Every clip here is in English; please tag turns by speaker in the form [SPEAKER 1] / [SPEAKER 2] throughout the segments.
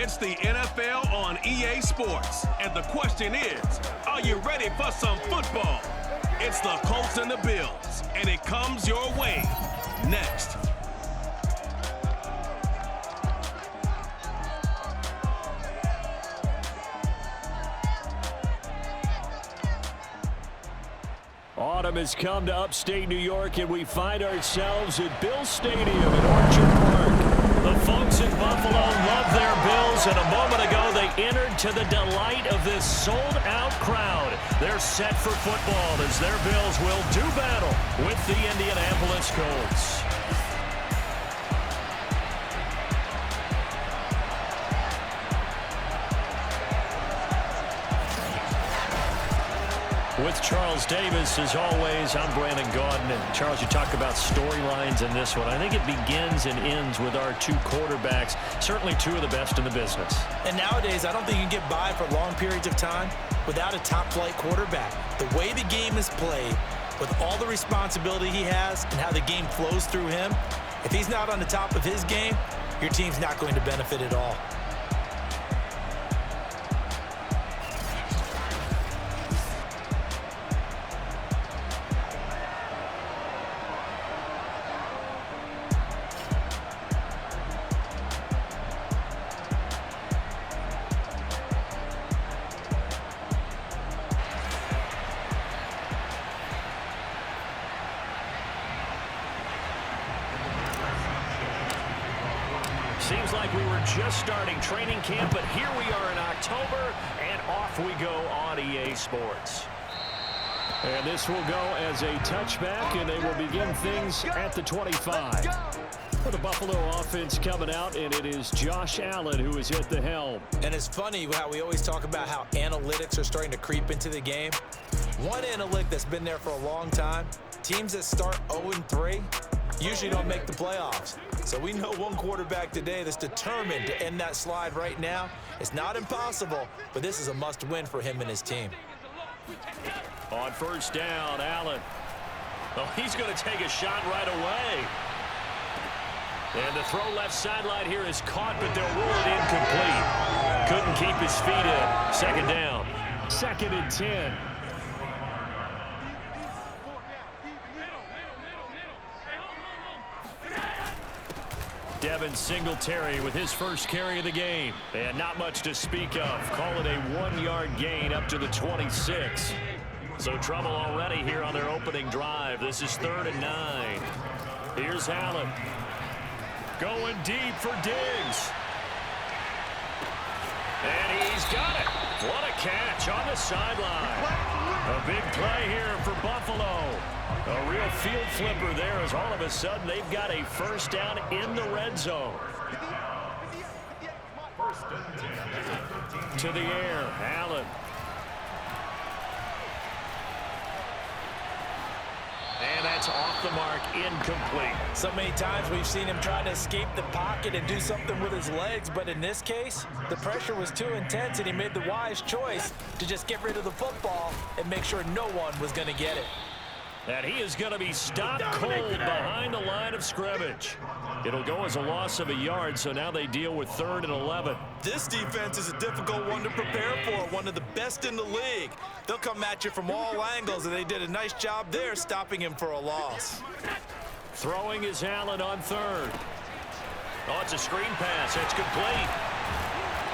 [SPEAKER 1] It's the NFL on EA Sports. And the question is, are you ready for some football? It's the Colts and the Bills, and it comes your way next.
[SPEAKER 2] Autumn has come to upstate New York, and we find ourselves at Bills Stadium in Orchard Park. The folks in Buffalo love their Bills, and a moment ago they entered to the delight of this sold-out crowd. They're set for football as their Bills will do battle with the Indianapolis Colts. With Charles Davis, as always, I'm Brandon Gaudin. And Charles, you talk about storylines in this one. I think it begins and ends with our two quarterbacks, certainly two of the best in the business.
[SPEAKER 3] And nowadays, I don't think you can get by for long periods of time without a top-flight quarterback. The way the game is played, with all the responsibility he has and how the game flows through him, if he's not on the top of his game, your team's not going to benefit at all.
[SPEAKER 2] Seems like we were just starting training camp, but here we are in October, and off we go on EA Sports. And this will go as a touchback, and they will begin things at the 25. For the Buffalo offense coming out, and it is Josh Allen who is at the helm.
[SPEAKER 3] And it's funny how we always talk about how analytics are starting to creep into the game. One analytic that's been there for a long time, teams that start 0-3 usually don't make the playoffs. So we know one quarterback today that's determined to end that slide right now. It's not impossible, but this is a must-win for him and his team.
[SPEAKER 2] On first down, Allen. Oh, he's going to take a shot right away. And the throw left sideline here is caught, but they'll rule it incomplete. Couldn't keep his feet in. Second down. 2nd and 10. Devin Singletary with his first carry of the game. And not much to speak of. Call it a 1-yard gain up to the 26. So trouble already here on their opening drive. This is 3rd and 9. Here's Allen. Going deep for Diggs. And he's got it. What a catch on the sideline. A big play here for Buffalo. A real field flipper there as all of a sudden they've got a first down in the red zone. To the air, Allen. And that's off the mark, incomplete.
[SPEAKER 3] So many times we've seen him try to escape the pocket and do something with his legs, but in this case, the pressure was too intense and he made the wise choice to just get rid of the football and make sure no one was going to get it.
[SPEAKER 2] And he is going to be stopped cold behind the line of scrimmage. It'll go as a loss of a yard, so now they deal with 3rd and 11.
[SPEAKER 3] This defense is a difficult one to prepare for, one of the best in the league. They'll come at you from all angles, and they did a nice job there stopping him for a loss.
[SPEAKER 2] Throwing is Allen on 3rd. Oh, it's a screen pass. It's complete.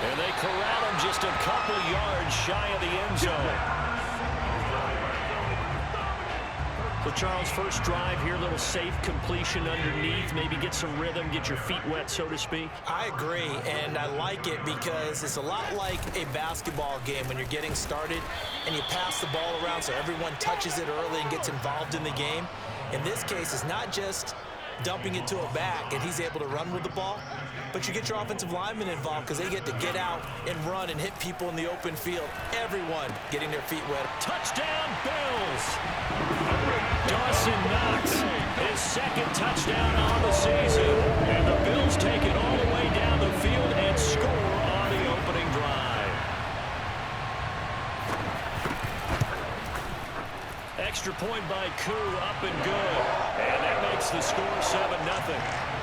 [SPEAKER 2] And they corral him just a couple yards shy of the end zone. So, Charles, first drive here, little safe completion underneath, maybe get some rhythm, get your feet wet, so to speak.
[SPEAKER 3] I agree, and I like it because it's a lot like a basketball game when you're getting started and you pass the ball around so everyone touches it early and gets involved in the game. In this case, it's not just dumping it to a back and he's able to run with the ball, but you get your offensive linemen involved because they get to get out and run and hit people in the open field. Everyone getting their feet wet.
[SPEAKER 2] Touchdown, Bills! Dawson Knox, his 2nd touchdown on the season. And the Bills take it all the way down the field and score on the opening drive. Extra point by Koo, up and good. And that makes the score 7-0.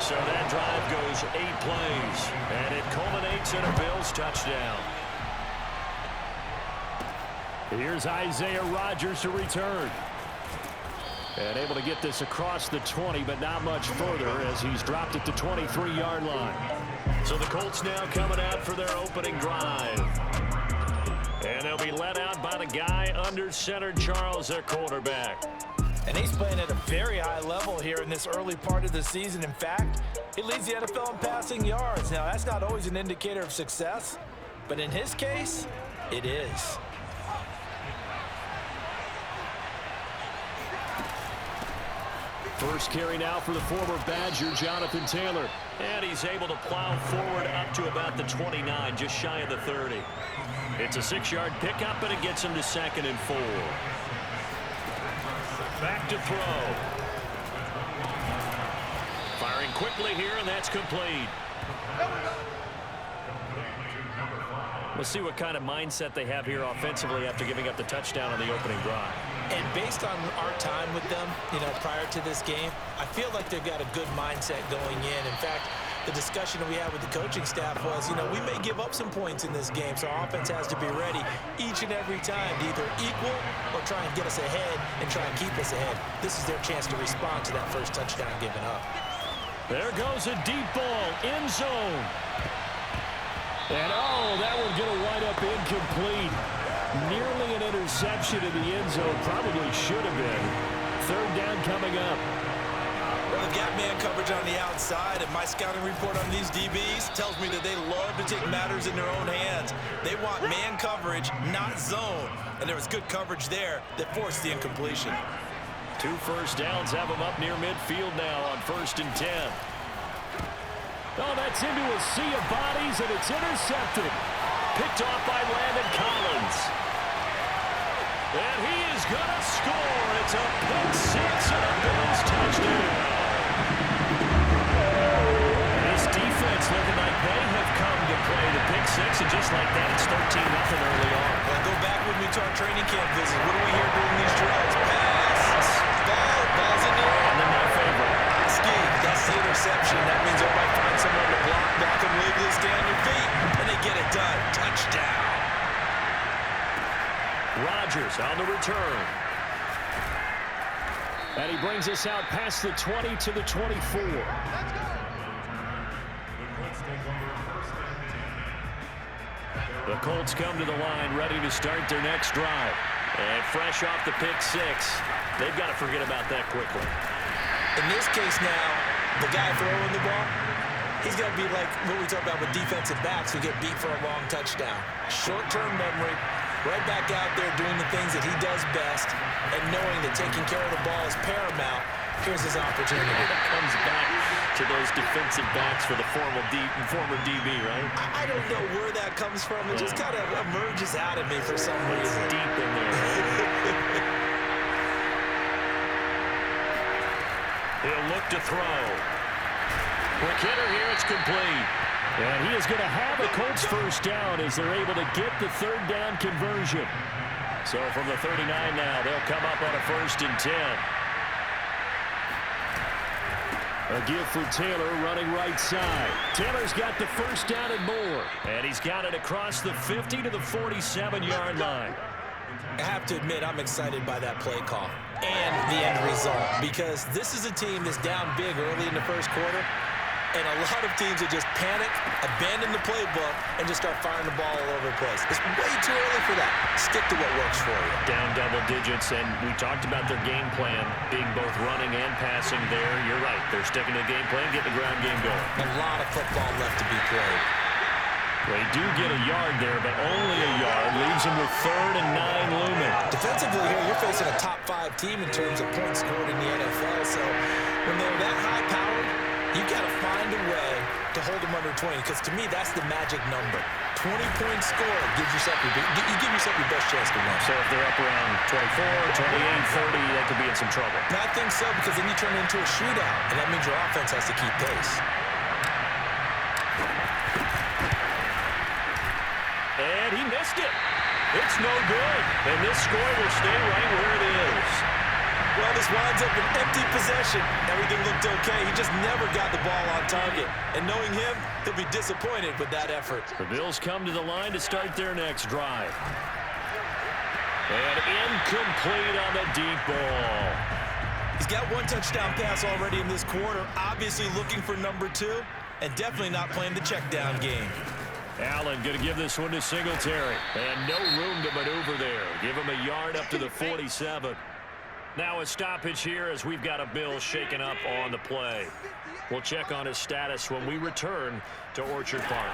[SPEAKER 2] So that drive goes 8 plays, and it culminates in a Bills touchdown. Here's Isaiah Rodgers to return. And able to get this across the 20, but not much further as he's dropped at the 23-yard line. So the Colts now coming out for their opening drive. And they'll be led out by the guy under center, Charles, their quarterback.
[SPEAKER 3] And he's playing at a very high level here in this early part of the season. In fact, he leads the NFL in passing yards. Now, that's not always an indicator of success, but in his case, it is.
[SPEAKER 2] First carry now for the former Badger, Jonathan Taylor. And he's able to plow forward up to about the 29, just shy of the 30. It's a 6-yard pickup, and it gets him to 2nd and 4. Back to throw. Firing quickly here, and that's complete. We'll see what kind of mindset they have here offensively after giving up the touchdown on the opening drive.
[SPEAKER 3] And based on our time with them, prior to this game, I feel like they've got a good mindset going in. In fact, the discussion that we had with the coaching staff was, we may give up some points in this game, so our offense has to be ready each and every time to either equal or try and get us ahead and try and keep us ahead. This is their chance to respond to that first touchdown given up.
[SPEAKER 2] There goes a deep ball, end zone. And, that one's going to wind up incomplete. Nearly an interception in the end zone. Probably should have been. 3rd down coming up.
[SPEAKER 3] Well, they've got man coverage on the outside, and my scouting report on these DBs tells me that they love to take matters in their own hands. They want man coverage, not zone. And there was good coverage there that forced the incompletion.
[SPEAKER 2] 2 first downs have them up near midfield now on 1st and 10. Oh, that's into a sea of bodies, and it's intercepted. Picked off by Landon Collins. And he is going to score. It's a pick 6 and a Bills touchdown. This defense looking like they have come to play the pick 6, and just like that, it's 13-0 early on.
[SPEAKER 3] Well, go back with me to our training camp visit. What do we hear during these drills? Pass, ball's in the air.
[SPEAKER 2] And then my favorite.
[SPEAKER 3] Ski, that's the interception. That means everybody find someone to block them, legally stay on your feet, and they get it done. Touchdown.
[SPEAKER 2] Rodgers on the return. And he brings us out past the 20 to the 24. The Colts come to the line ready to start their next drive. And fresh off the pick 6, they've got to forget about that quickly.
[SPEAKER 3] In this case now, the guy throwing the ball, he's got to be like what we talk about with defensive backs who get beat for a long touchdown. Short-term memory, right back out there doing the things that he does best, and knowing that taking care of the ball is paramount. Here's his opportunity.
[SPEAKER 2] It comes back to those defensive backs for the former DB, right?
[SPEAKER 3] I don't know where that comes from. It just kind of emerges out of me for some reason.
[SPEAKER 2] It's deep in there. He'll look to throw. Quick hitter here, it's complete. And he is going to have the Colts first down as they're able to get the 3rd down conversion. So from the 39 now, they'll come up on a 1st and 10. A give for Taylor running right side. Taylor's got the first down and more. And he's got it across the 50 to the 47-yard line.
[SPEAKER 3] I have to admit, I'm excited by that play call and the end result, because this is a team that's down big early in the first quarter, and a lot of teams that just panic, abandon the playbook, and just start firing the ball all over the place. It's way too early for that. Stick to what works for you.
[SPEAKER 2] Down double digits, and we talked about their game plan being both running and passing there. You're right. They're sticking to the game plan, getting the ground game going.
[SPEAKER 3] A lot of football left to be played.
[SPEAKER 2] They do get a yard there, but only a yard. Leaves them with 3rd and 9 looming.
[SPEAKER 3] Defensively here, you're facing a top 5 team in terms of points scored in the NFL. So when they're that high-powered, you've got to find a way to hold them under 20, because to me, that's the magic number. 20 points scored gives yourself you give yourself your best chance to win.
[SPEAKER 2] So if they're up around 24, 28, 30, they could be in some trouble.
[SPEAKER 3] I think so, because then you turn it into a shootout, and that means your offense has to keep pace.
[SPEAKER 2] And he missed it. It's no good. And this score will stay right where it is.
[SPEAKER 3] Well, this winds up an empty possession. Everything looked okay. He just never got the ball on target. And knowing him, he'll be disappointed with that effort.
[SPEAKER 2] The Bills come to the line to start their next drive. And incomplete on the deep ball.
[SPEAKER 3] He's got one touchdown pass already in this quarter. Obviously looking for number 2. And definitely not playing the check down game.
[SPEAKER 2] Allen going to give this one to Singletary. And no room to maneuver there. Give him a yard up to the 47. Now a stoppage here as we've got a Bill shaken up on the play. We'll check on his status when we return to Orchard Park.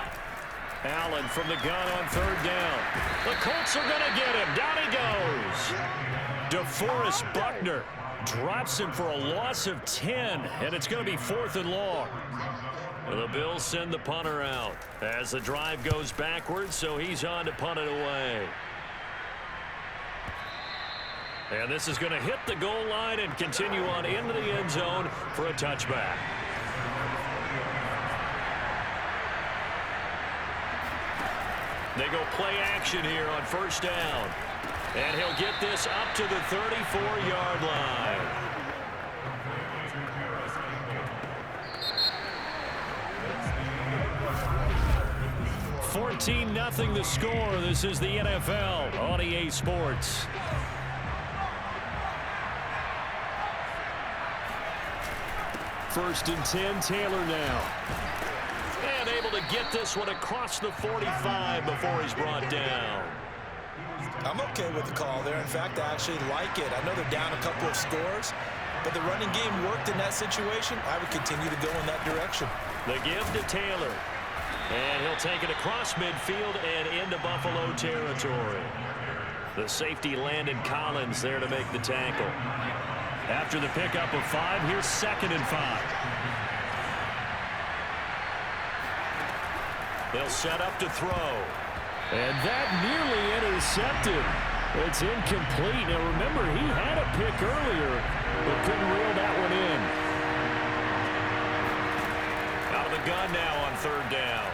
[SPEAKER 2] Allen from the gun on 3rd down. The Colts are going to get him. Down he goes. DeForest Buckner drops him for a loss of 10, and it's going to be 4th and long. The Bills send the punter out as the drive goes backwards, so he's on to punt it away. And this is going to hit the goal line and continue on into the end zone for a touchback. They go play action here on 1st down. And he'll get this up to the 34-yard line. $14-0 the score. This is the NFL on EA Sports. First and 10, Taylor now. And able to get this one across the 45 before he's brought down.
[SPEAKER 3] I'm okay with the call there. In fact, I actually like it. I know they're down a couple of scores, but the running game worked in that situation. I would continue to go in that direction.
[SPEAKER 2] The give to Taylor. And he'll take it across midfield and into Buffalo territory. The safety Landon Collins there to make the tackle. After the pickup of 5, here's 2nd and 5. They'll set up to throw. And that nearly intercepted. It's incomplete. Now remember, he had a pick earlier, but couldn't reel that one in. Out of the gun now on 3rd down.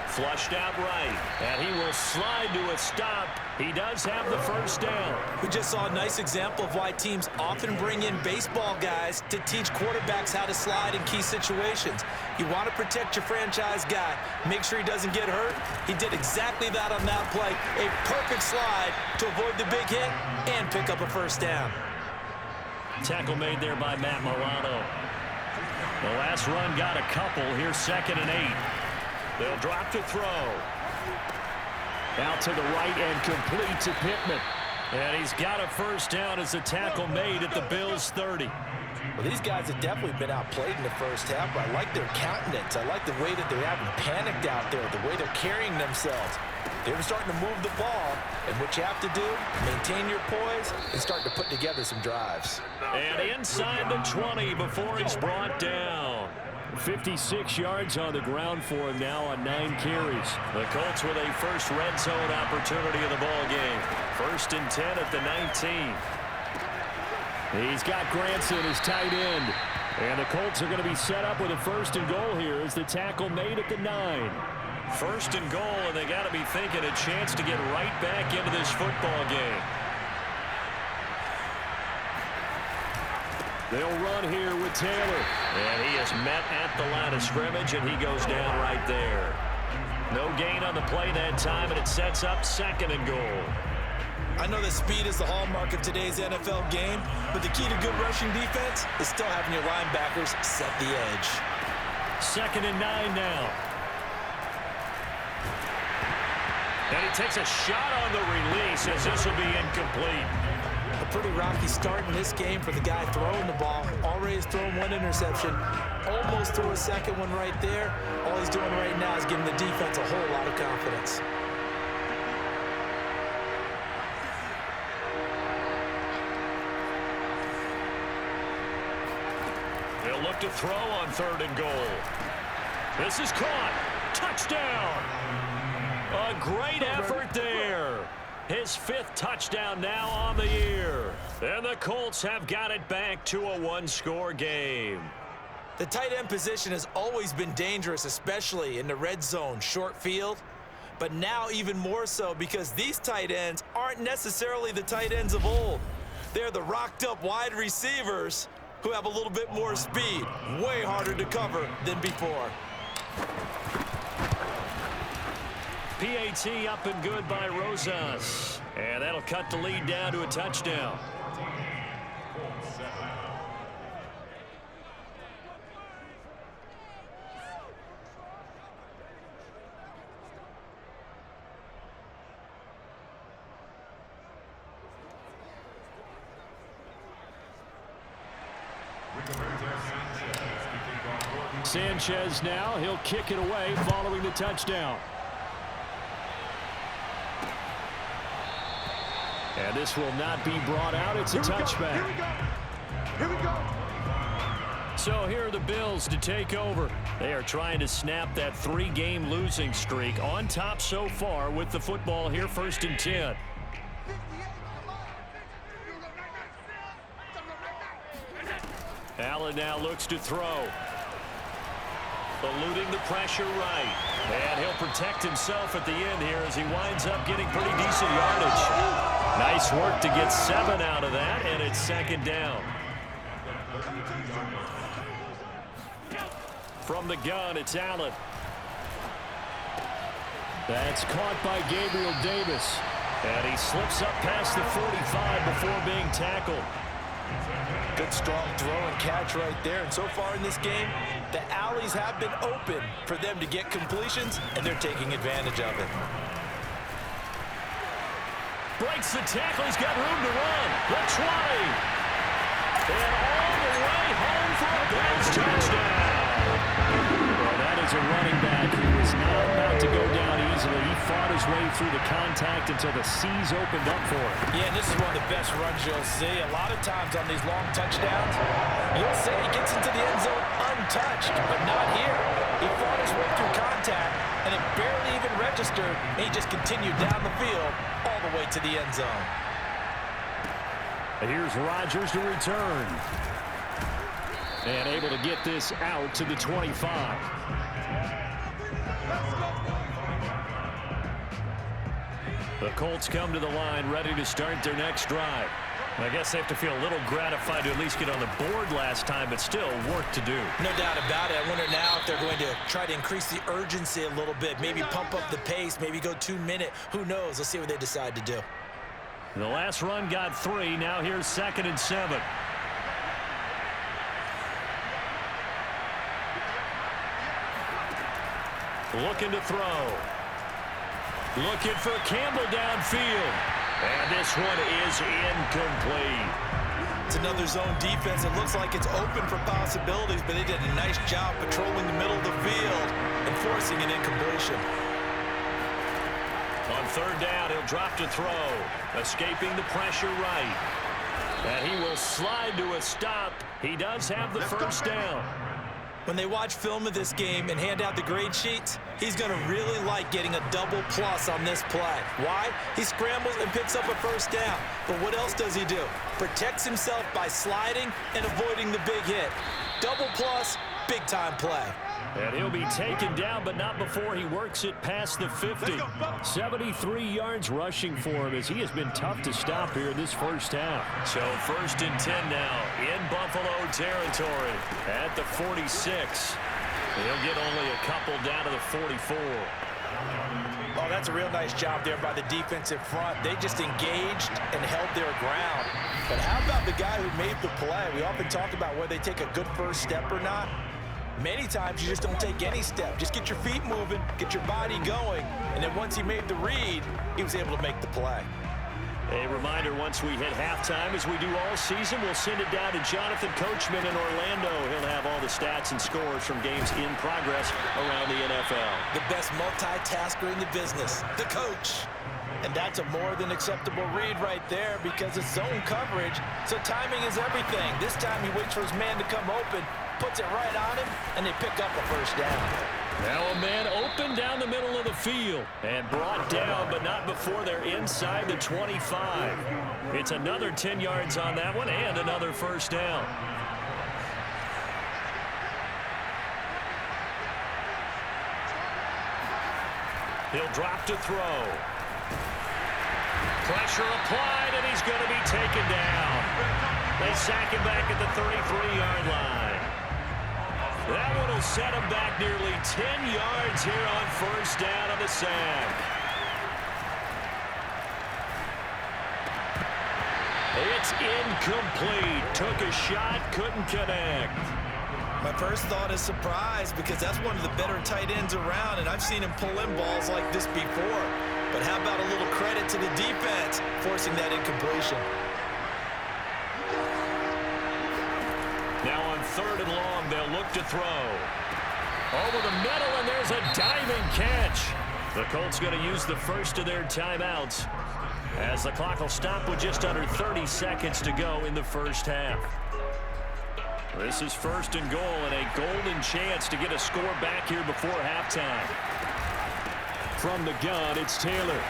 [SPEAKER 2] Flushed out right, and he will slide to a stop. He does have the 1st down.
[SPEAKER 3] We just saw a nice example of why teams often bring in baseball guys to teach quarterbacks how to slide in key situations. You want to protect your franchise guy. Make sure he doesn't get hurt. He did exactly that on that play. A perfect slide to avoid the big hit and pick up a 1st down.
[SPEAKER 2] Tackle made there by Matt Milano. The last run got a couple. Here's 2nd and 8. They'll drop to throw. Out to the right and complete to Pittman. And he's got a 1st down as the tackle made at the Bills' 30.
[SPEAKER 3] Well, these guys have definitely been outplayed in the 1st half, but I like their countenance. I like the way that they haven't panicked out there, the way they're carrying themselves. They're starting to move the ball, and what you have to do, maintain your poise and start to put together some drives.
[SPEAKER 2] And inside the 20 before he's brought down. 56 yards on the ground for him now on 9 carries. The Colts with a first red zone opportunity in the ball game. 1st and 10 at the 19. He's got Granson as tight end. And the Colts are going to be set up with a 1st and goal here as the tackle made at the 9. 1st and goal, and they got to be thinking a chance to get right back into this football game. They'll run here with Taylor. And he is met at the line of scrimmage, and he goes down right there. No gain on the play that time, and it sets up 2nd and goal.
[SPEAKER 3] I know that speed is the hallmark of today's NFL game, but the key to good rushing defense is still having your linebackers set the edge.
[SPEAKER 2] 2nd and 9 now. And he takes a shot on the release as this will be incomplete.
[SPEAKER 3] A pretty rocky start in this game for the guy throwing the ball. Already has thrown 1 interception. Almost threw a 2nd one right there. All he's doing right now is giving the defense a whole lot of confidence.
[SPEAKER 2] They'll look to throw on 3rd and goal. This is caught. Touchdown. A great effort there. His 5th touchdown now on the year. And the Colts have got it back to a 1-score game.
[SPEAKER 3] The tight end position has always been dangerous, especially in the red zone, short field. But now even more so because these tight ends aren't necessarily the tight ends of old. They're the rocked-up wide receivers who have a little bit more speed. Way harder to cover than before.
[SPEAKER 2] PAT up and good by Rosas. And that'll cut the lead down to a touchdown. Sanchez now, he'll kick it away following the touchdown. And this will not be brought out. It's a touchback.
[SPEAKER 4] Here we go.
[SPEAKER 2] So here are the Bills to take over. They are trying to snap that 3-game losing streak. On top so far with the football here, 1st and 10. Allen now looks to throw. Eluding the pressure right. And he'll protect himself at the end here as he winds up getting pretty decent yardage. Nice work to get 7 out of that, and it's 2nd down. From the gun, it's Allen. That's caught by Gabriel Davis. And he slips up past the 45 before being tackled.
[SPEAKER 3] Good strong throw and catch right there. And so far in this game, the alleys have been open for them to get completions, and they're taking advantage of it.
[SPEAKER 2] Breaks the tackle. He's got room to run. The 20. And all the way home for a Bills touchdown. Well, that is a running back who is not about to go down easily. He fought his way through the contact until the seas opened up for him.
[SPEAKER 3] Yeah, and this is one of the best runs you'll see. A lot of times on these long touchdowns, you'll say he gets into the end zone untouched, but not here. He fought his way through contact, and it barely even registered, and he just continued down the field all the way to the end zone.
[SPEAKER 2] And here's Rodgers to return. And able to get this out to the 25. The Colts come to the line ready to start their next drive. I guess they have to feel a little gratified to at least get on the board last time, but still work to do.
[SPEAKER 3] No doubt about it. I wonder now if they're going to try to increase the urgency a little bit, maybe pump up the pace, maybe go 2-minute. Who knows? Let's see what they decide to do.
[SPEAKER 2] The last run got 3. Now here's 2nd and 7. Looking to throw. Looking for Campbell downfield. And this one is incomplete.
[SPEAKER 3] It's another zone defense. It looks like it's open for possibilities, but they did a nice job patrolling the middle of the field and forcing an incompletion.
[SPEAKER 2] On 3rd down, he'll drop to throw. Escaping the pressure right. And he will slide to a stop. He does have the 1st down.
[SPEAKER 3] When they watch film of this game and hand out the grade sheets, he's going to really like getting a double plus on this play. Why? He scrambles and picks up a 1st down. But what else does he do? Protects himself by sliding and avoiding the big hit. Double plus, big-time play.
[SPEAKER 2] And he'll be taken down, but not before he works it past the 50. 73 yards rushing for him as he has been tough to stop here this first half. So 1st and 10 now in Buffalo territory at the 46. He'll get only a couple down to the 44.
[SPEAKER 3] Oh, that's a real nice job there by the defensive front. They just engaged and held their ground. But how about the guy who made the play? We often talk about whether they take a good first step or not. Many times you just don't take any step. Just get your feet moving, get your body going, and then once he made the read, he was able to make the play.
[SPEAKER 2] A reminder, once we hit halftime, as we do all season, we'll send it down to Jonathan Coachman in Orlando. He'll have all the stats and scores from games in progress around the NFL.
[SPEAKER 3] The best multitasker in the business, the coach. And that's a more than acceptable read right there because it's zone coverage, so timing is everything. This time he waits for his man to come open, puts it right on him, and they pick up a 1st down.
[SPEAKER 2] Now a man open down the middle of the field and brought down, but not before they're inside the 25. It's another 10 yards on that one and another 1st down. He'll drop to throw. Pressure applied, and he's going to be taken down. They sack him back at the 33-yard line. That one will set him back nearly 10 yards here on first down on the sack. It's incomplete. Took a shot, couldn't connect.
[SPEAKER 3] My first thought is surprise because that's one of the better tight ends around, and I've seen him pull in balls like this before. But how about a little credit to the defense forcing that incompletion?
[SPEAKER 2] Now on 3rd and long, they'll look to throw. Over the middle, and there's a diving catch. The Colts going to use the first of their timeouts as the clock will stop with just under 30 seconds to go in the first half. This is 1st and goal and a golden chance to get a score back here before halftime. From the gun, it's Taylor.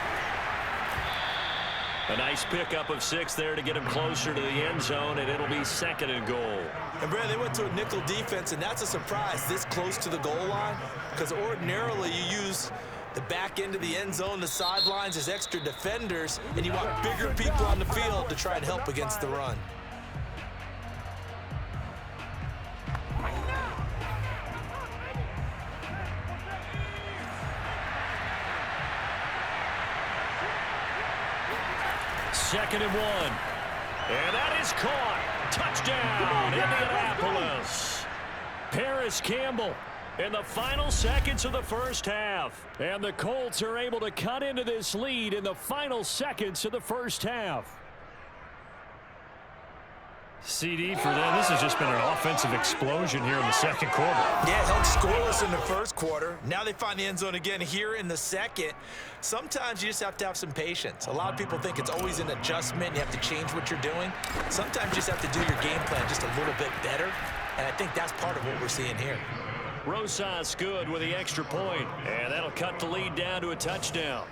[SPEAKER 2] A nice pickup of 6 there to get him closer to the end zone, and it'll be 2nd and goal.
[SPEAKER 3] And, Brad, they went to a nickel defense, and that's a surprise this close to the goal line because ordinarily you use the back end of the end zone, the sidelines as extra defenders, and you want bigger people on the field to try and help against the run.
[SPEAKER 2] Second and 1. And that is caught. Touchdown, Indianapolis. Paris Campbell in the final seconds of the first half. And the Colts are able to cut into this lead in the final seconds of the first half.
[SPEAKER 5] CD for them. This has just been an offensive explosion here in the second quarter.
[SPEAKER 3] Yeah, held scoreless in the first quarter. Now they find the end zone again here in the second. Sometimes you just have to have some patience. A lot of people think it's always an adjustment. You have to change what you're doing. Sometimes you just have to do your game plan just a little bit better. And I think that's part of what we're seeing here.
[SPEAKER 2] Rosas good with the extra point, and that'll cut the lead down to a touchdown.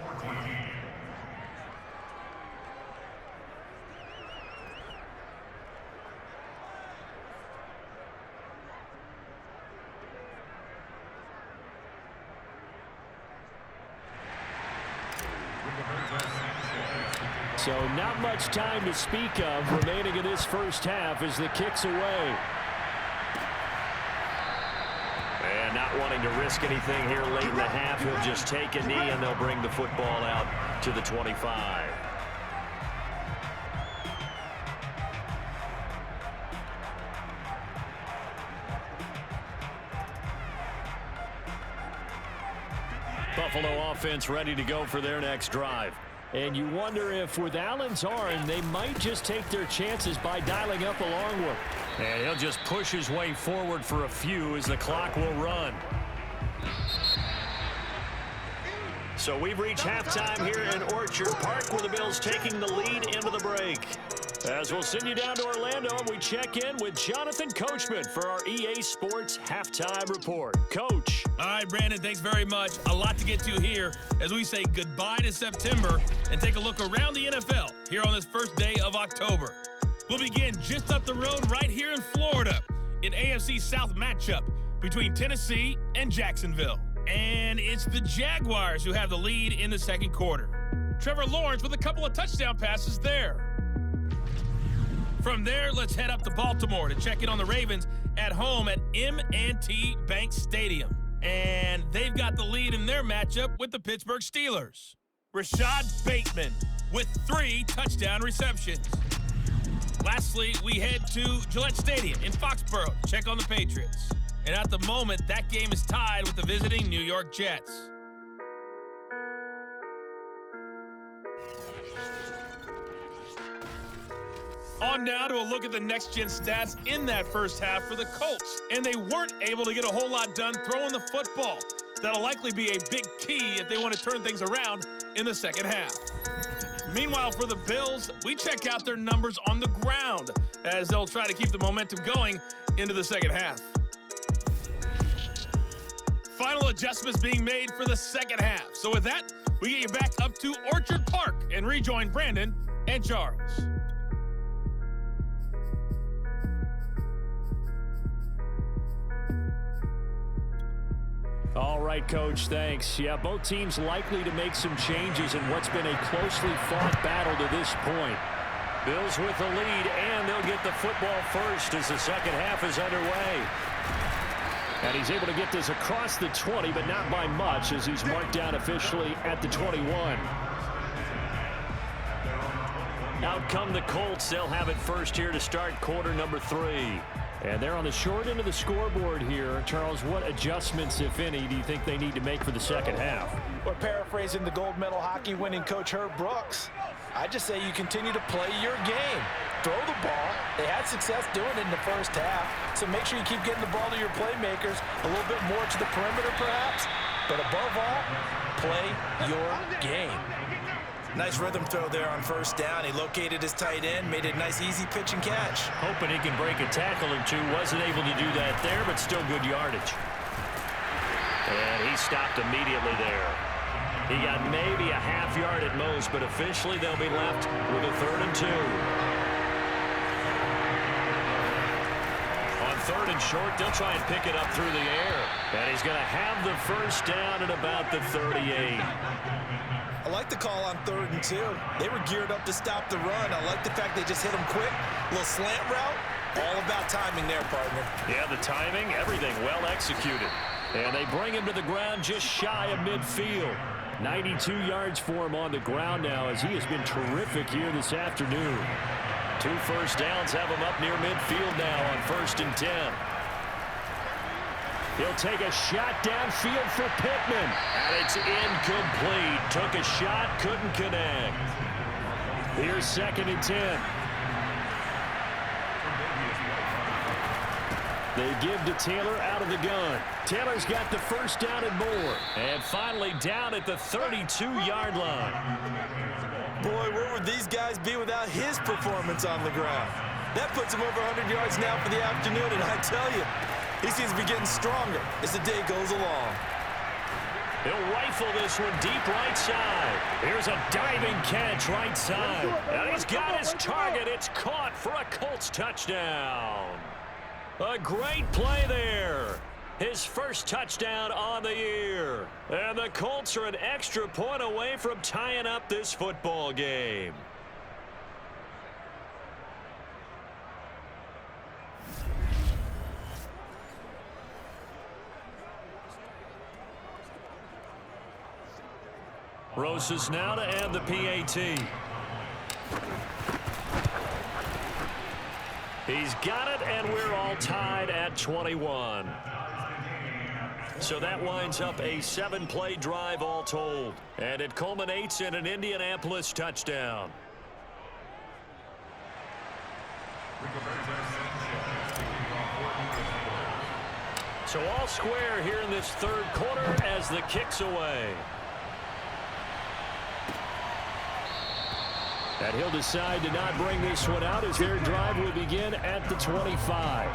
[SPEAKER 2] So not much time to speak of remaining in this first half as the kick's away. And not wanting to risk anything here late in the half, he'll just take a knee and they'll bring the football out to the 25. Buffalo offense ready to go for their next drive. And you wonder if with Allen's arm, they might just take their chances by dialing up a long one. And he'll just push his way forward for a few as the clock will run. So we've reached halftime here in Orchard Park with the Bills taking the lead into the break. As we'll send you down to Orlando and we check in with Jonathan Coachman for our EA Sports Halftime Report. Coach.
[SPEAKER 6] All right, Brandon, thanks very much. A lot to get to here as we say goodbye to September and take a look around the NFL here on this first day of October. We'll begin just up the road right here in Florida, an AFC South matchup between Tennessee and Jacksonville. And it's the Jaguars who have the lead in the second quarter. Trevor Lawrence with a couple of touchdown passes there. From there, let's head up to Baltimore to check in on the Ravens at home at M&T Bank Stadium. And they've got the lead in their matchup with the Pittsburgh Steelers. Rashad Bateman with 3 touchdown receptions. Lastly, we head to Gillette Stadium in Foxborough to check on the Patriots. And at the moment, that game is tied with the visiting New York Jets. On now to a look at the next-gen stats in that first half for the Colts. And they weren't able to get a whole lot done throwing the football. That'll likely be a big key if they want to turn things around in the second half. Meanwhile, for the Bills, we check out their numbers on the ground as they'll try to keep the momentum going into the second half. Final adjustments being made for the second half. So with that, we get you back up to Orchard Park and rejoin Brandon and Charles.
[SPEAKER 2] All right, Coach, thanks. Yeah, both teams likely to make some changes in what's been a closely fought battle to this point. Bills with the lead, and they'll get the football first as the second half is underway. And he's able to get this across the 20, but not by much, as he's marked down officially at the 21. Out come the Colts. They'll have it first here to start quarter number 3. And they're on the short end of the scoreboard here. Charles, what adjustments, if any, do you think they need to make for the second half?
[SPEAKER 3] We're paraphrasing the gold medal hockey winning coach Herb Brooks. I just say you continue to play your game. Throw the ball. They had success doing it in the first half, so make sure you keep getting the ball to your playmakers, a little bit more to the perimeter perhaps, but above all, play your game. Nice rhythm throw there on first down. He located his tight end, made a nice easy pitch and catch.
[SPEAKER 2] Hoping he can break a tackle or two. Wasn't able to do that there, but still good yardage. And he stopped immediately there. He got maybe a half yard at most, but officially they'll be left with a 3rd and 2. On 3rd and short, they'll try and pick it up through the air. And he's going to have the first down at about the 38.
[SPEAKER 3] I like the call on 3rd and 2. They were geared up to stop the run. I like the fact they just hit them quick. A little slant route. All about timing there, partner.
[SPEAKER 2] Yeah, the timing, everything well executed. And they bring him to the ground just shy of midfield. 92 yards for him on the ground now, as he has been terrific here this afternoon. 2 first downs have him up near midfield now on 1st and 10. He'll take a shot downfield for Pittman. And it's incomplete. Took a shot, couldn't connect. Here's 2nd and 10. They give to Taylor out of the gun. Taylor's got the first down and more. And finally down at the 32-yard line.
[SPEAKER 3] Boy, where would these guys be without his performance on the ground? That puts him over 100 yards now for the afternoon, and I tell you, he seems to be getting stronger as the day goes along.
[SPEAKER 2] He'll rifle this one deep right side. Here's a diving catch right side. And he's got his target. It's caught for a Colts touchdown. A great play there. His first touchdown on the year. And the Colts are an extra point away from tying up this football game. Rosas now to end the PAT. He's got it, and we're all tied at 21. So that winds up a 7-play drive all told. And it culminates in an Indianapolis touchdown. So all square here in this 3rd quarter as the kick's away. And he'll decide to not bring this one out as their drive will begin at the 25.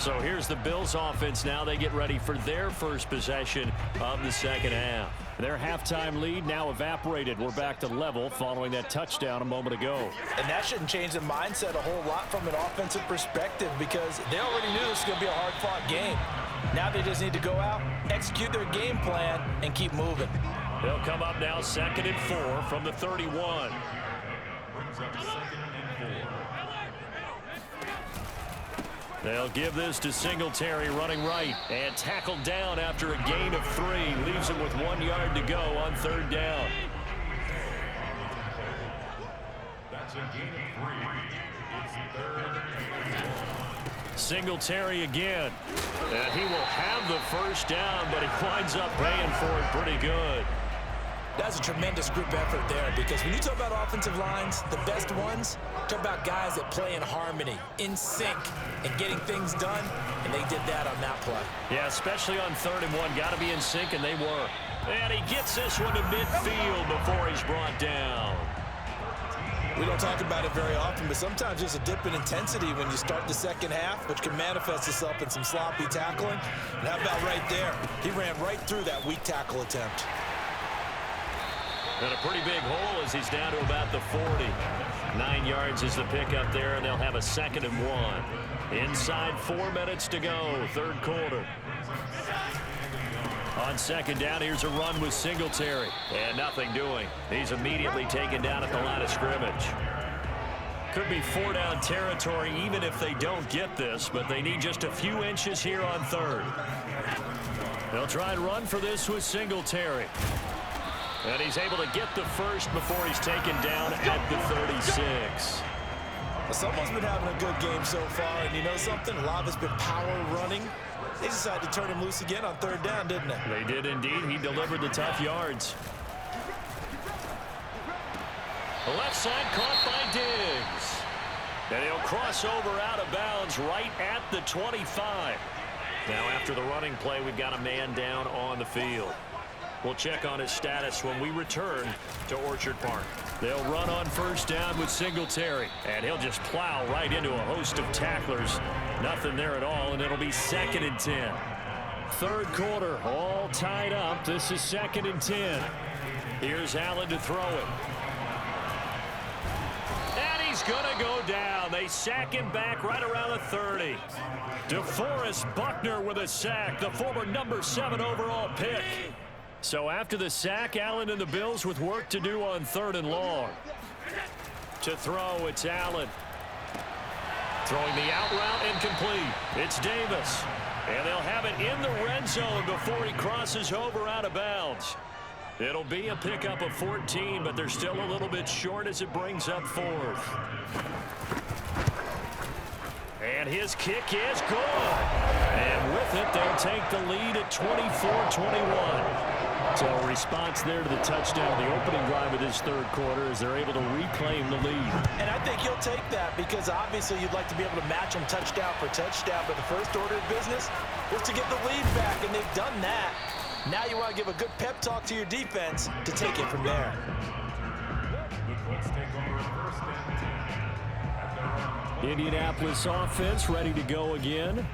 [SPEAKER 2] So here's the Bills offense now. They get ready for their first possession of the second half. Their halftime lead now evaporated. We're back to level following that touchdown a moment ago.
[SPEAKER 3] And that shouldn't change the mindset a whole lot from an offensive perspective, because they already knew this was going to be a hard-fought game. Now they just need to go out, execute their game plan, and keep moving.
[SPEAKER 2] They'll come up now 2nd and 4 from the 31. They'll give this to Singletary running right and tackled down after a gain of 3. Leaves him with 1 yard to go on 3rd down. That's a gain of 3. It's 3rd. Singletary again. And he will have the first down, but he winds up paying for it pretty good.
[SPEAKER 3] That's a tremendous group effort there, because when you talk about offensive lines, the best ones, talk about guys that play in harmony, in sync, and getting things done, and they did that on that play.
[SPEAKER 2] Yeah, especially on 3rd and 1. Got to be in sync, and they were. And he gets this one to midfield before he's brought down.
[SPEAKER 3] We don't talk about it very often, but sometimes there's a dip in intensity when you start the second half, which can manifest itself in some sloppy tackling. And how about right there? He ran right through that weak tackle attempt.
[SPEAKER 2] And a pretty big hole as he's down to about the 40. 9 yards is the pickup there, and they'll have a 2nd and 1. Inside 4 minutes to go, 3rd quarter. On 2nd down, here's a run with Singletary. And nothing doing. He's immediately taken down at the line of scrimmage. Could be 4-down territory even if they don't get this, but they need just a few inches here on third. They'll try and run for this with Singletary. And he's able to get the first before he's taken down at the 36.
[SPEAKER 3] Someone's been having a good game so far, and you know something? A lot of it's been power running. They decided to turn him loose again on third down, didn't they?
[SPEAKER 2] They did indeed. He delivered the tough yards. The left side caught by Diggs. And he'll cross over out of bounds right at the 25. Now after the running play, we've got a man down on the field. We'll check on his status when we return to Orchard Park. They'll run on first down with Singletary, and he'll just plow right into a host of tacklers. Nothing there at all, and it'll be 2nd and 10. Third quarter, all tied up. This is 2nd and 10. Here's Allen to throw it. And he's going to go down. They sack him back right around the 30. DeForest Buckner with a sack, the former number 7 overall pick. So after the sack, Allen and the Bills with work to do on 3rd and long. To throw, it's Allen. Throwing the out route incomplete. It's Davis. And they'll have it in the red zone before he crosses over out of bounds. It'll be a pickup of 14, but they're still a little bit short as it brings up 4th. And his kick is good. And with it, they'll take the lead at 24-21. So a response there to the touchdown, the opening drive of this third quarter, as they're able to reclaim the lead.
[SPEAKER 3] And I think you'll take that because obviously you'd like to be able to match them touchdown for touchdown, but the first order of business was to get the lead back, and they've done that. Now you want to give a good pep talk to your defense to take it from there.
[SPEAKER 2] Indianapolis offense ready to go again.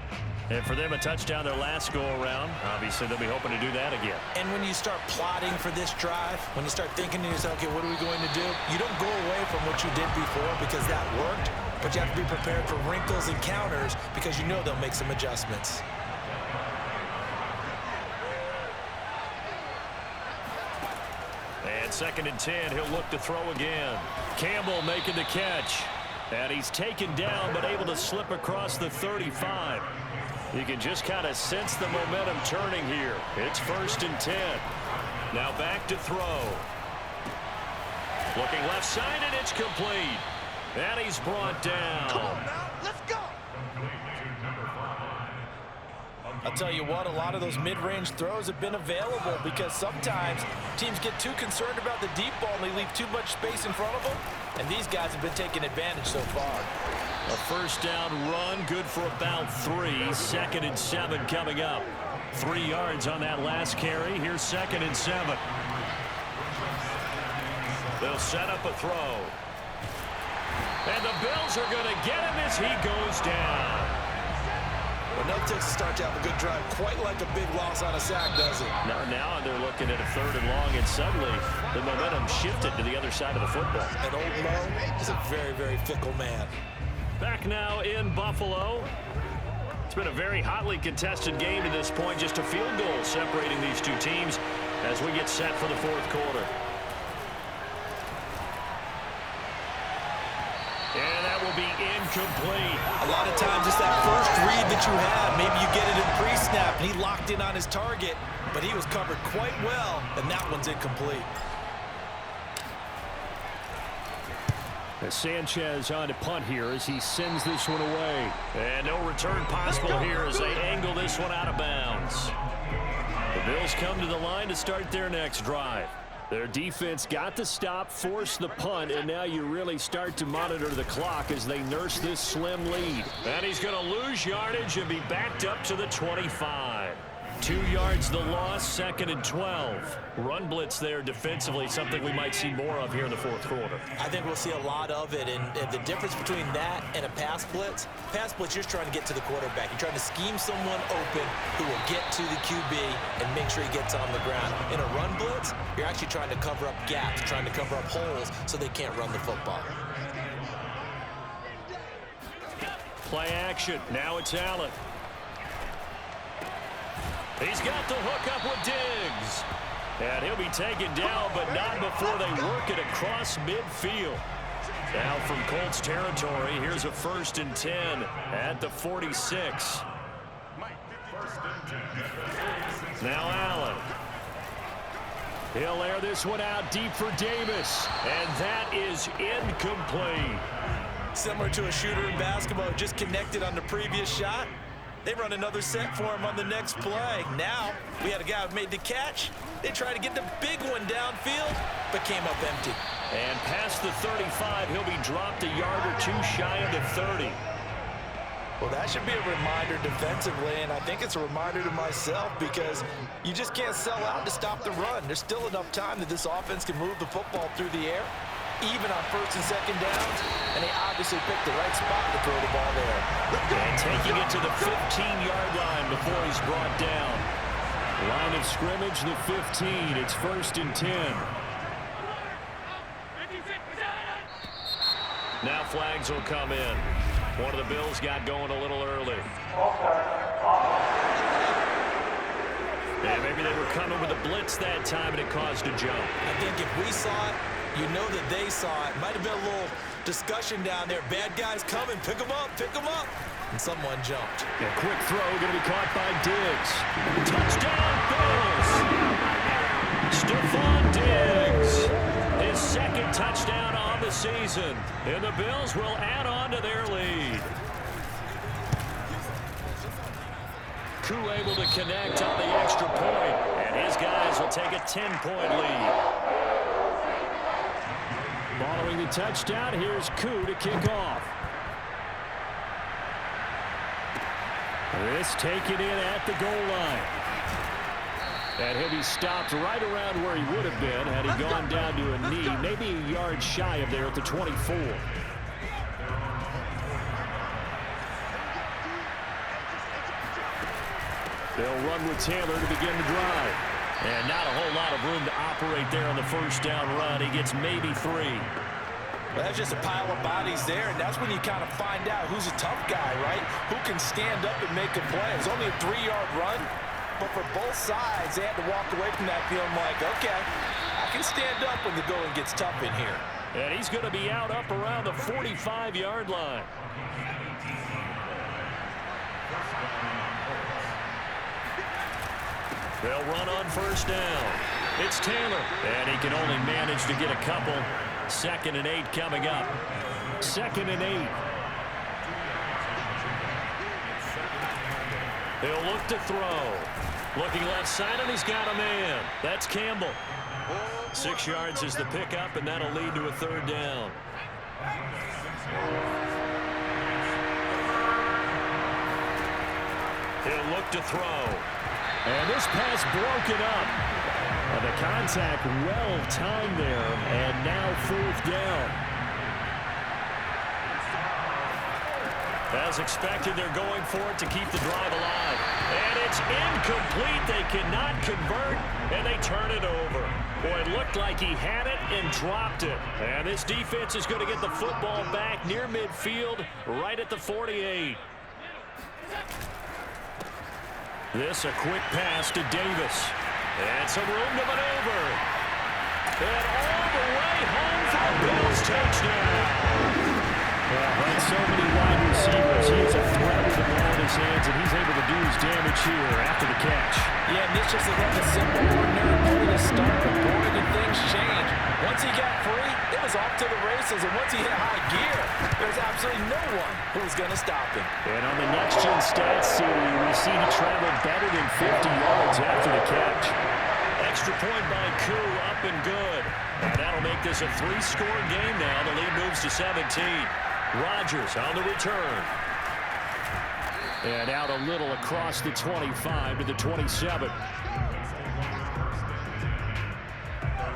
[SPEAKER 2] And for them, a touchdown their last go-around. Obviously, they'll be hoping to do that again.
[SPEAKER 3] And when you start plotting for this drive, when you start thinking to yourself, okay, what are we going to do? You don't go away from what you did before because that worked, but you have to be prepared for wrinkles and counters because you know they'll make some adjustments.
[SPEAKER 2] And 2nd and 10, he'll look to throw again. Campbell making the catch. And he's taken down, but able to slip across the 35. You can just kind of sense the momentum turning here. It's 1st and 10. Now back to throw. Looking left side, and it's complete. And he's brought down.
[SPEAKER 4] Come on now, let's go.
[SPEAKER 3] I'll tell you what, a lot of those mid-range throws have been available because sometimes teams get too concerned about the deep ball and they leave too much space in front of them. And these guys have been taking advantage so far.
[SPEAKER 2] A first down run, good for about 3. 2nd and 7 coming up. 3 yards on that last carry. Here's 2nd and 7. They'll set up a throw. And the Bills are going to get him as he goes down.
[SPEAKER 3] Well, no takes to start to have a good drive, quite like a big loss on a sack, does it?
[SPEAKER 2] Now they're looking at a 3rd and long, and suddenly the momentum shifted to the other side of the football.
[SPEAKER 3] And old Mo is a very, very fickle man.
[SPEAKER 2] Back now in Buffalo. It's been a very hotly contested game to this point. Just a field goal separating these two teams as we get set for the 4th quarter. And that will be incomplete.
[SPEAKER 3] A lot of times it's that first read that you have. Maybe you get it in pre-snap, and he locked in on his target, but he was covered quite well, and that one's incomplete.
[SPEAKER 2] As Sanchez on to punt here as he sends this one away. And no return possible here as they angle this one out of bounds. The Bills come to the line to start their next drive. Their defense got the stop, forced the punt, and now you really start to monitor the clock as they nurse this slim lead. And he's going to lose yardage and be backed up to the 25. 2 yards the loss, 2nd and 12. Run blitz there defensively, something we might see more of here in the 4th quarter.
[SPEAKER 3] I think we'll see a lot of it, and the difference between that and a pass blitz, you're trying to get to the quarterback. You're trying to scheme someone open who will get to the QB and make sure he gets on the ground. In a run blitz, you're actually trying to cover up gaps, trying to cover up holes so they can't run the football.
[SPEAKER 2] Play action. Now it's Allen. He's got the hook up with Diggs. And he'll be taken down, but not before they work it across midfield. Now from Colts territory, here's a 1st and 10 at the 46. Now Allen. He'll air this one out deep for Davis, and that is incomplete.
[SPEAKER 3] Similar to a shooter in basketball, just connected on the previous shot. They run another set for him on the next play. Now, we had a guy who made the catch. They tried to get the big one downfield, but came up empty.
[SPEAKER 2] And past the 35, he'll be dropped a yard or two shy of the 30.
[SPEAKER 3] Well, that should be a reminder defensively, and I think it's a reminder to myself because you just can't sell out to stop the run. There's still enough time that this offense can move the football through the air, even on 1st and 2nd downs, and they obviously picked the right spot to throw the ball there.
[SPEAKER 2] And taking it to the 15-yard line before he's brought down. Line of scrimmage, the 15. It's 1st and 10. Now flags will come in. One of the Bills got going a little early. And maybe they were coming with a blitz that time, and it caused a jump.
[SPEAKER 3] I think if we saw it, you know that they saw it. Might have been a little discussion down there. Bad guys coming. Pick them up. Pick them up. And someone jumped.
[SPEAKER 2] A quick throw going to be caught by Diggs. Touchdown, Bills! Stephon Diggs. His 2nd touchdown on the season. And the Bills will add on to their lead. Koo able to connect on the extra point. And his guys will take a 10-point lead. Following the touchdown, here's Koo to kick off. This taken in at the goal line. And he'll be stopped right around where he would have been had he gone down to a knee, maybe a yard shy of there at the 24. They'll run with Taylor to begin the drive. And not a whole lot of room to operate there on the 1st down run. He gets maybe 3.
[SPEAKER 3] Well, that's just a pile of bodies there, and that's when you kind of find out who's a tough guy, right? Who can stand up and make a play. It's only a 3-yard run, but for both sides, they had to walk away from that feeling like, okay, I can stand up when the going gets tough in here.
[SPEAKER 2] And he's going to be out up around the 45-yard line. They'll run on 1st down. It's Taylor, and he can only manage to get a couple. 2nd and 8 coming up. 2nd and 8. He'll look to throw. Looking left side, and he's got a man. That's Campbell. 6 yards is the pickup, and that'll lead to a 3rd down. He'll look to throw. And this pass broken up. And the contact well timed there, and now 4th down. As expected, they're going for it to keep the drive alive. And it's incomplete. They cannot convert, and they turn it over. Boy, it looked like he had it and dropped it. And this defense is going to get the football back near midfield, right at the 48. This a quick pass to Davis. And some room to maneuver. And all the way home for a Bills touchdown. Well, like so many wide receivers, he is a threat with the ball in his hands, and he's able to do his damage here after the catch.
[SPEAKER 3] Yeah, and this just looked like a simple, ordinary play to start, but boy, did things change. Once he got free, it was off to the races, and once he hit high gear, there's absolutely no one who was going to stop him.
[SPEAKER 2] And on the next-gen stats CD, we see he traveled better than 50 yards after the catch. Extra point by Koo, up and good. And that'll make this a 3-score game now. The lead moves to 17. Rodgers on the return. And out a little across the 25 to the 27.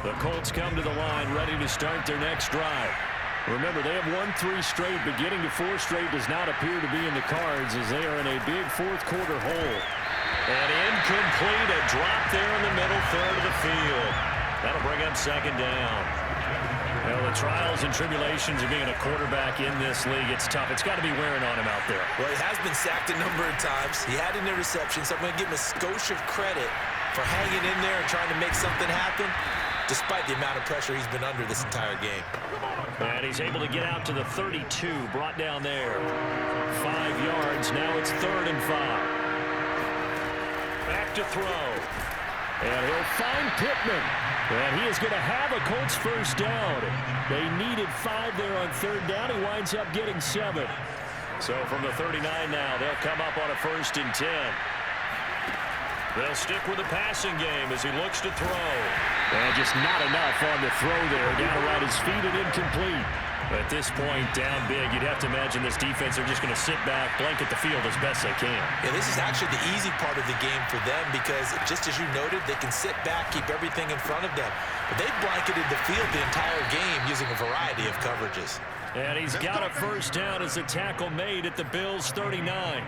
[SPEAKER 2] The Colts come to the line ready to start their next drive. Remember, they have won 3 straight, but getting to 4 straight does not appear to be in the cards as they are in a big 4th quarter hole. And incomplete, a drop there in the middle third of the field. That'll bring up 2nd down. Well, the trials and tribulations of being a quarterback in this league, it's tough. It's got to be wearing on him out there.
[SPEAKER 3] Well, he has been sacked a number of times. He had an interception, so I'm going to give him a skosh of credit for hanging in there and trying to make something happen. despite the amount of pressure he's been under this entire game.
[SPEAKER 2] And he's able to get out to the 32, brought down there. 5 yards, now it's 3rd and 5. Back to throw. And he'll find Pittman. And he is going to have a Colts first down. They needed 5 there on 3rd down. He winds up getting 7. So from the 39 now, they'll come up on a 1st and 10. They'll stick with the passing game as he looks to throw. And just not enough on the throw there. Down around his feet and incomplete. At this point, down big, you'd have to imagine this defense are just going to sit back, blanket the field as best they can.
[SPEAKER 3] Yeah, this is actually the easy part of the game for them because, just as you noted, they can sit back, keep everything in front of them. But they've blanketed the field the entire game using a variety of coverages.
[SPEAKER 2] And he's got a first down as the tackle made at the Bills' 39.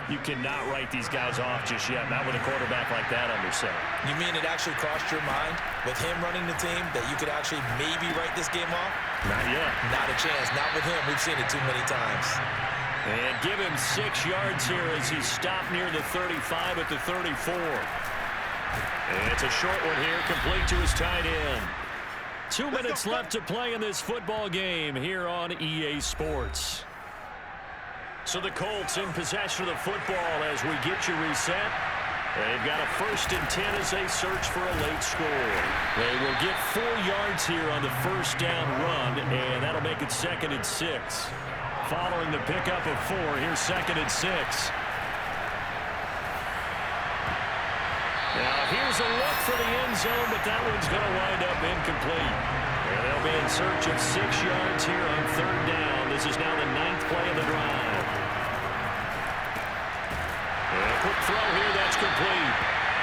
[SPEAKER 2] You cannot write these guys off just yet, not with a quarterback like that under center.
[SPEAKER 3] You mean it actually crossed your mind with him running the team that you could actually maybe write this game off?
[SPEAKER 2] Not yet.
[SPEAKER 3] Not a chance. Not with him. We've seen it too many times.
[SPEAKER 2] And give him 6 yards here as he stopped near the 35 at the 34. And it's a short one here, complete to his tight end. 2 minutes left to play in this football game here on EA Sports. So the Colts in possession of the football as we get you reset. They've got a 1st and 10 as they search for a late score. They will get 4 yards here on the first down run, and that'll make it 2nd and 6. Following the pickup of 4, here's 2nd and 6. Now here's a look for the end zone, but that one's going to wind up incomplete. And they'll be in search of 6 yards here on 3rd down. This is now the 9th play of the drive. And a quick throw here, that's complete.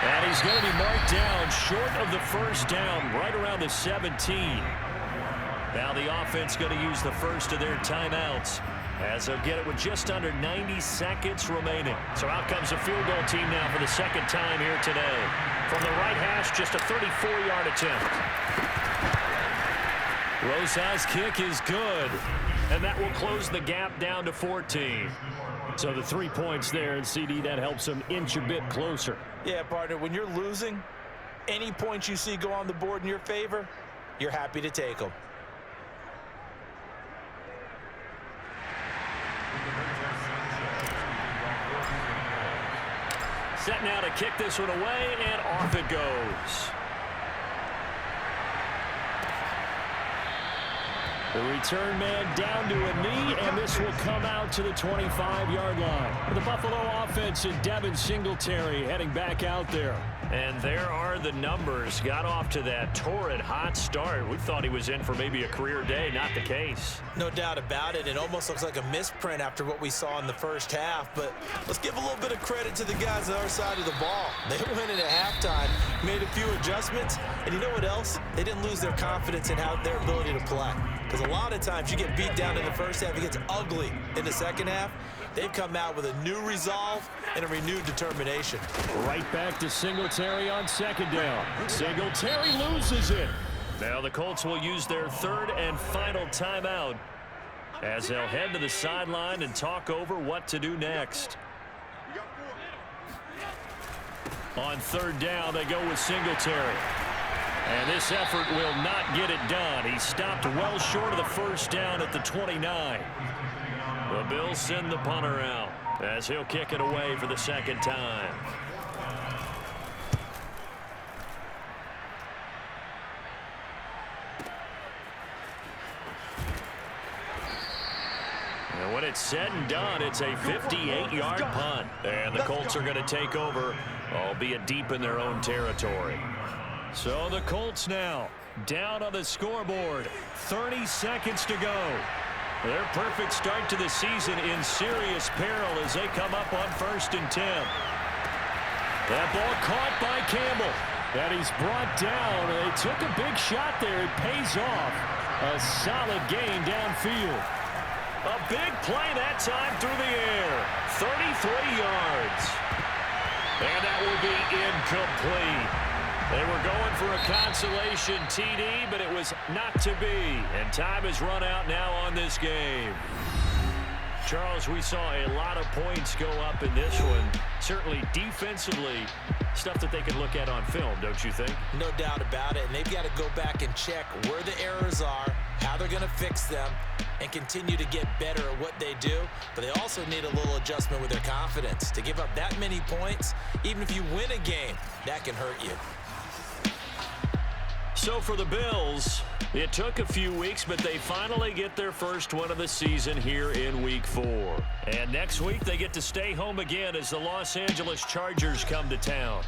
[SPEAKER 2] And he's going to be marked down short of the first down, right around the 17. Now the offense going to use the first of their timeouts as they'll get it with just under 90 seconds remaining. So out comes the field goal team now for the 2nd time here today. From the right hash, just a 34-yard attempt. Rosas' kick is good, and that will close the gap down to 14. So the 3 points there, and CD, that helps them inch a bit closer.
[SPEAKER 3] Yeah, partner, when you're losing, any points you see go on the board in your favor, you're happy to take them.
[SPEAKER 2] Set now to kick this one away, and off it goes. The return man down to a knee, and this will come out to the 25-yard line. The Buffalo offense and Devin Singletary heading back out there. And there are the numbers. Got off to that torrid hot start. We thought he was in for maybe a career day. Not the case.
[SPEAKER 3] No doubt about it. It almost looks like a misprint after what we saw in the first half. But let's give a little bit of credit to the guys on our side of the ball. They went in at halftime, made a few adjustments, and you know what else? They didn't lose their confidence in their ability to play. Because a lot of times you get beat down in the first half, it gets ugly in the second half. They've come out with a new resolve and a renewed determination.
[SPEAKER 2] Right back to Singletary on 2nd down. Singletary loses it. Now the Colts will use their 3rd and final timeout as they'll head to the sideline and talk over what to do next. On 3rd down, they go with Singletary. And this effort will not get it done. He stopped well short of the first down at the 29. The Bills send the punter out as he'll kick it away for the 2nd time. And when it's said and done, it's a 58-yard punt. And the Colts are going to take over, albeit deep in their own territory. So the Colts now down on the scoreboard. 30 seconds to go. Their perfect start to the season in serious peril as they come up on 1st and 10. That ball caught by Campbell. And he's brought down. They took a big shot there. It pays off. A solid gain downfield. A big play that time through the air. 33 yards. And that will be incomplete. They were going for a consolation TD, but it was not to be. And time has run out now on this game. Charles, we saw a lot of points go up in this one. Certainly defensively, stuff that they can look at on film, don't you think?
[SPEAKER 3] No doubt about it, and they've got to go back and check where the errors are, how they're going to fix them, and continue to get better at what they do. But they also need a little adjustment with their confidence. To give up that many points, even if you win a game, that can hurt you.
[SPEAKER 2] So for the Bills, it took a few weeks, but they finally get their first win of the season here in Week 4. And next week, they get to stay home again as the Los Angeles Chargers come to town.